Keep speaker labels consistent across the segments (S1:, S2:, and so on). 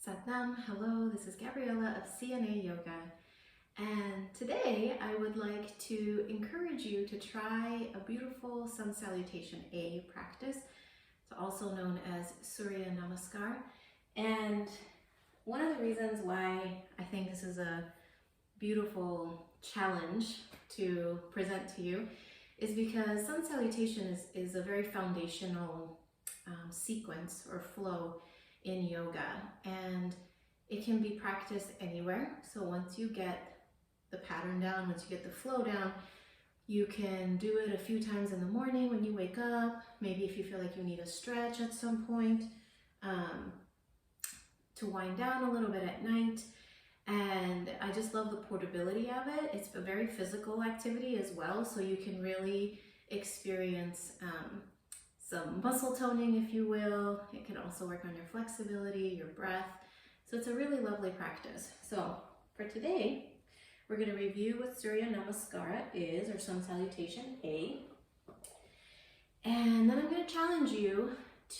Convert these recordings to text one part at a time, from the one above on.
S1: Satnam, hello, this is Gabriela of CNA Yoga, and today I would like to encourage you to try a beautiful Sun Salutation A practice. It's also known as Surya Namaskar, and one of the reasons why I think this is a beautiful challenge to present to you is because Sun Salutation is a very foundational sequence or flow in yoga, and it can be practiced anywhere. So once you get the pattern down, once you get the flow down, you can do it a few times in the morning when you wake up, maybe if you feel like you need a stretch at some point, to wind down a little bit at night. And I just love the portability of it. It's a very physical activity as well, so you can really experience some muscle toning, if you will. It can also work on your flexibility, your breath. So it's a really lovely practice. So for today, we're going to review what Surya Namaskara is, or Sun Salutation A. And then I'm going to challenge you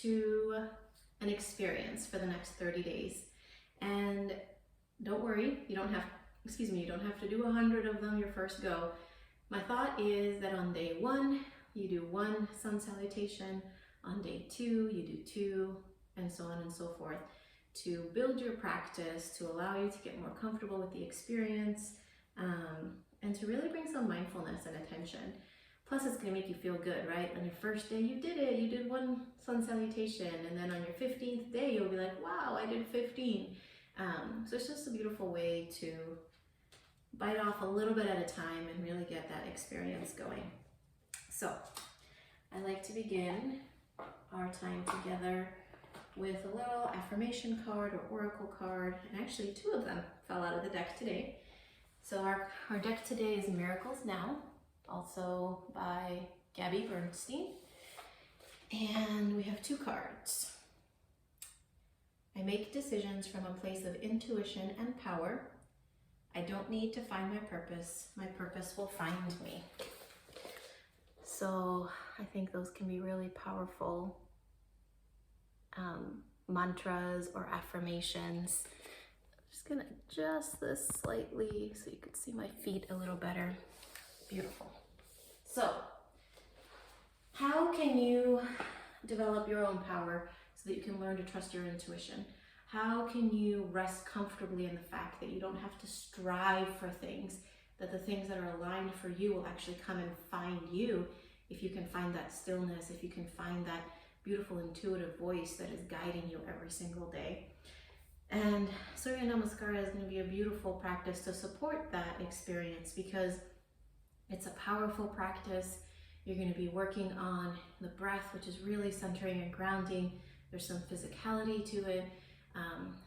S1: to an experience for the next 30 days. And don't worry, you don't have to do 100 of them your first go. My thought is that on day 1, you do 1 sun salutation, on day 2 you do 2, and so on and so forth, to build your practice, to allow you to get more comfortable with the experience, and to really bring some mindfulness and attention. Plus it's going to make you feel good, right? On your first day you did 1 sun salutation, and then on your 15th day you'll be like, wow, I did 15. So it's just a beautiful way to bite off a little bit at a time and really get that experience going. So I like to begin our time together with a little affirmation card or oracle card, and actually 2 of them fell out of the deck today. So our deck today is Miracles Now, also by Bernstein, and we have 2 cards. I make decisions from a place of intuition and power. I don't need to find my purpose will find me. So I think those can be really powerful mantras or affirmations. I'm just gonna adjust this slightly so you can see my feet a little better. Beautiful. So how can you develop your own power so that you can learn to trust your intuition? How can you rest comfortably in the fact that you don't have to strive for things, that the things that are aligned for you will actually come and find you if you can find that stillness, if you can find that beautiful intuitive voice that is guiding you every single day? And Surya Namaskara is going to be a beautiful practice to support that experience, because it's a powerful practice. You're going to be working on the breath, which is really centering and grounding. There's some physicality to it.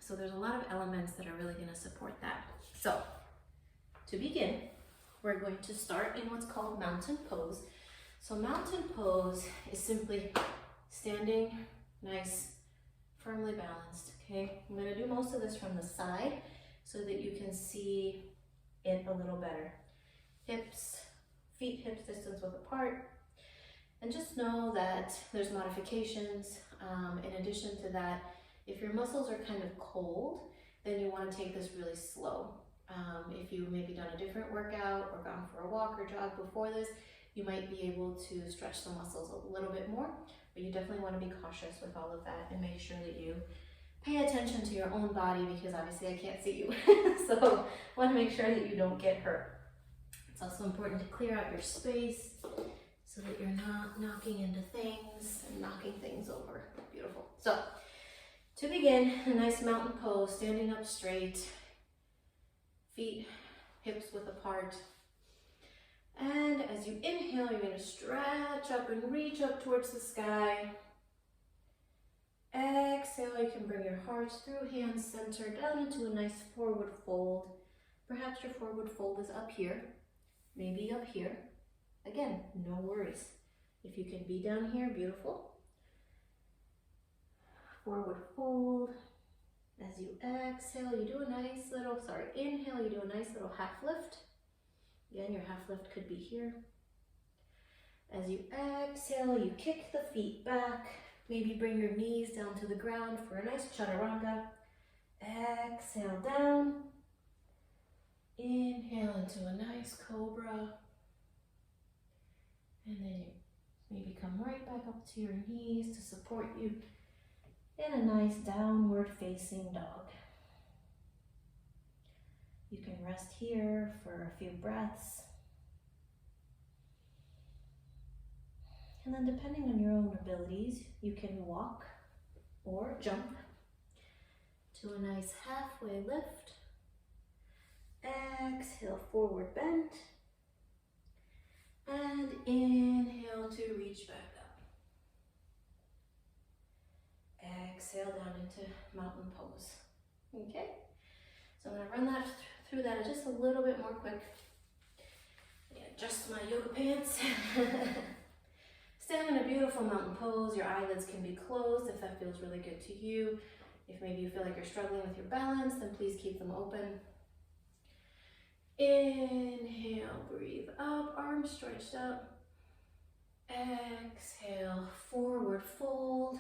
S1: So there's a lot of elements that are really going to support that. So to begin, we're going to start in what's called mountain pose. So mountain pose is simply standing nice, firmly balanced, okay? I'm going to do most of this from the side so that you can see it a little better. Feet hips distance width apart. And just know that there's modifications. In addition to that, if your muscles are kind of cold, then you want to take this really slow. If you've maybe done a different workout or gone for a walk or jog before this, you might be able to stretch the muscles a little bit more, but you definitely want to be cautious with all of that and make sure that you pay attention to your own body, because obviously I can't see you. So I want to make sure that you don't get hurt. It's also important to clear out your space so that you're not knocking into things and knocking things over. Beautiful. So to begin, a nice mountain pose, standing up straight, feet hips width apart. And as you inhale, you're going to stretch up and reach up towards the sky. Exhale, you can bring your heart through hands center down into a nice forward fold. Perhaps your forward fold is up here, maybe up here. Again, no worries. If you can be down here, beautiful. Forward fold. As you exhale, you do a nice little, inhale, you do a nice little half lift. Again, your half lift could be here. As you exhale, you kick the feet back. Maybe bring your knees down to the ground for a nice chaturanga. Exhale down. Inhale into a nice cobra. And then you maybe come right back up to your knees to support you in a nice downward facing dog. You can rest here for a few breaths. And then depending on your own abilities, you can walk or jump to a nice halfway lift. Exhale, forward bend. And inhale to reach back up. Exhale down into mountain pose. Okay, so I'm going to run that through that just a little bit more quick. Adjust my yoga pants. Stand in a beautiful mountain pose. Your eyelids can be closed if that feels really good to you. If maybe you feel like you're struggling with your balance, then please keep them open. Inhale, breathe up, arms stretched up. Exhale, forward fold.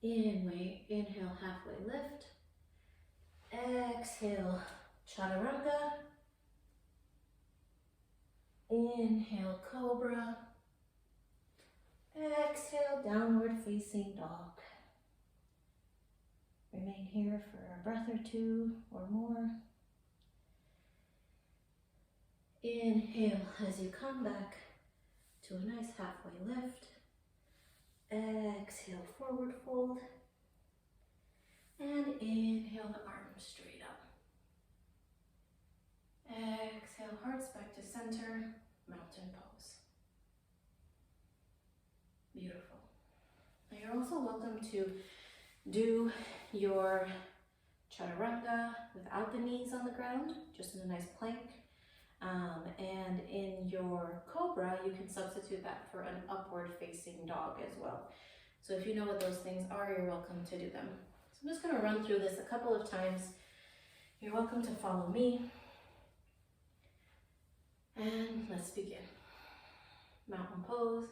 S1: Inhale, halfway lift. Exhale, chaturanga. Inhale, cobra. Exhale, downward facing dog. Remain here for a breath or two or more. Inhale as you come back to a nice halfway lift. Exhale, forward fold. And inhale the arms straight up. Exhale, hearts back to center, mountain pose. Beautiful. Now you're also welcome to do your chaturanga without the knees on the ground, just in a nice plank. And in your cobra, you can substitute that for an upward facing dog as well. So if you know what those things are, you're welcome to do them. So I'm just going to run through this a couple of times. You're welcome to follow me. And let's begin. Mountain pose.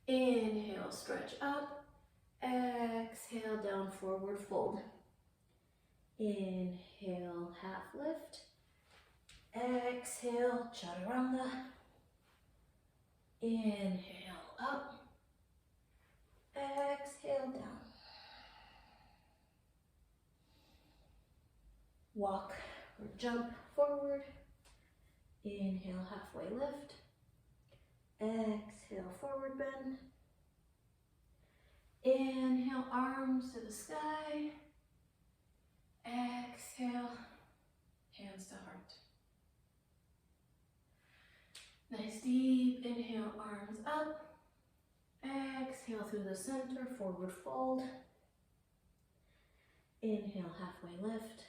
S1: Inhale, stretch up. Exhale, down, forward fold. Inhale, half lift. Exhale, chaturanga. Inhale, up. Exhale, down. Walk or jump forward. Inhale, halfway lift. Exhale, forward bend. Inhale, arms to the sky. Exhale, hands to heart. Nice deep inhale, arms up. Exhale through the center, forward fold. Inhale, halfway lift.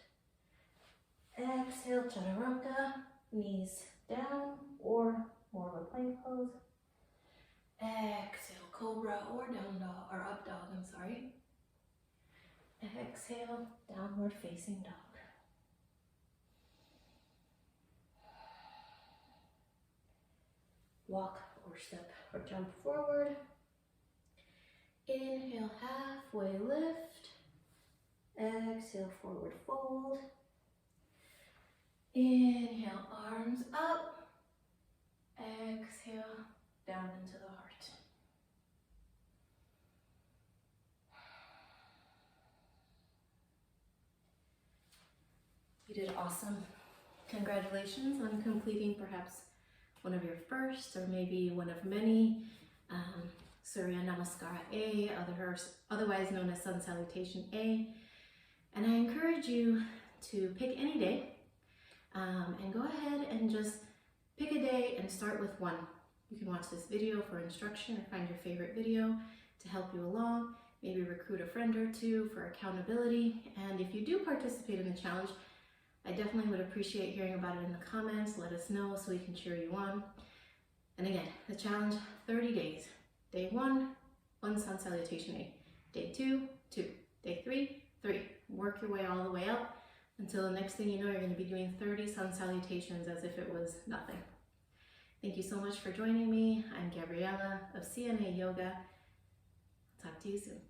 S1: Exhale, chaturanga, knees down or more of a plank pose. Exhale, cobra or down dog, or up dog, I'm sorry. Exhale, downward facing dog. Walk or step or jump forward. Inhale, halfway lift. Exhale, forward fold. Inhale, arms up. Exhale, down into the heart. You did awesome. Congratulations on completing perhaps one of your first or maybe one of many Surya Namaskara A, otherwise known as Sun Salutation A. And I encourage you to pick any day and go ahead and just pick a day and start with one. You can watch this video for instruction or find your favorite video to help you along. Maybe recruit a friend or two for accountability. And if you do participate in the challenge, I definitely would appreciate hearing about it in the comments. Let us know so we can cheer you on. And again, the challenge, 30 days. Day 1, 1 Sun Salutation A. Day 2, 2. Day 3, 3. Work your way all the way up until the next thing you know, you're going to be doing 30 Sun Salutations as if it was nothing. Thank you so much for joining me. I'm Gabriela of CNA Yoga. Talk to you soon.